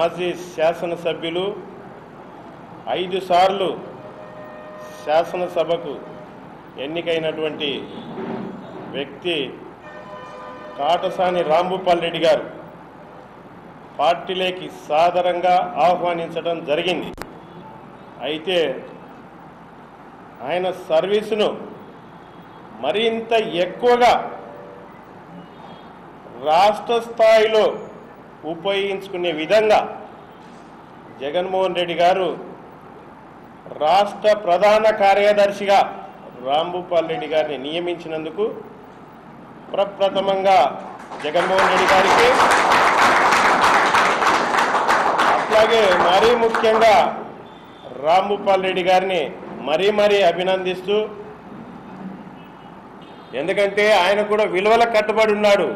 మాజీ శాసనసభ్యులు 5 సార్లు శాసనసభకు ఎన్నికైనటువంటి వ్యక్తి కాటసాని రాంభూపాల్ రెడ్డి గారు పార్టీలోకి సాదరంగా ఆహ్వానించడం జరిగింది. అయితే ఆయన సర్వీసును మరింత ఎక్కువగా రాష్ట్ర స్థాయిలో ఉపయోగించుకునే విధంగా జగన్మోహన్ రెడ్డి గారు రాష్ట్ర ప్రధాన కార్యదర్శిగా రాంభూపాల్ రెడ్డి గారిని నియమించినందుకు ప్రప్రథమంగా జగన్మోహన్ రెడ్డి గారికి, అట్లాగే మరీ ముఖ్యంగా రాంభూపాల్ రెడ్డి గారిని మరీ అభినందిస్తూ, ఎందుకంటే ఆయన కూడా విలువలకు కట్టుబడి ఉన్నాడు.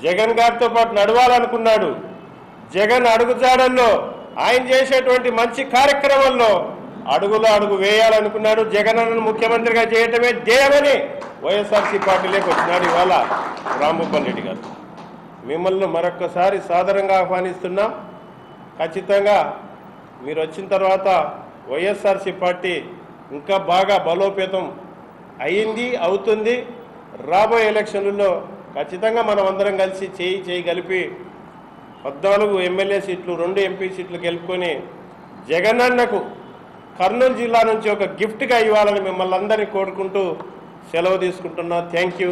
జగన్ గారితో పాటు నడవాలనుకున్నాడు. జగన్ అడుగుజాడల్లో ఆయన చేసేటువంటి మంచి కార్యక్రమాల్లో అడుగు వేయాలనుకున్నాడు. జగన్ అన్నను ముఖ్యమంత్రిగా చేయటమే ధ్యేయమని వైఎస్ఆర్సీ పార్టీలోకి వచ్చినాడు ఇవాళ రాంభూపాల్ రెడ్డి గారు. మిమ్మల్ని మరొక్కసారి సాదరంగా ఆహ్వానిస్తున్నాం. ఖచ్చితంగా మీరు వచ్చిన తర్వాత వైఎస్ఆర్సీ పార్టీ ఇంకా బాగా బలోపేతం అయింది, అవుతుంది. రాబోయే ఎలక్షన్లలో ఖచ్చితంగా మనం అందరం కలిసి చేయి కలిపి 14 ఎమ్మెల్యే సీట్లు, 2 ఎంపీ సీట్లు గెలుపుకొని జగనన్నకు కర్నూలు జిల్లా నుంచి ఒక గిఫ్ట్గా ఇవ్వాలని మిమ్మల్ని అందరినీ కోరుకుంటూ సెలవు తీసుకుంటున్నా. Thank you.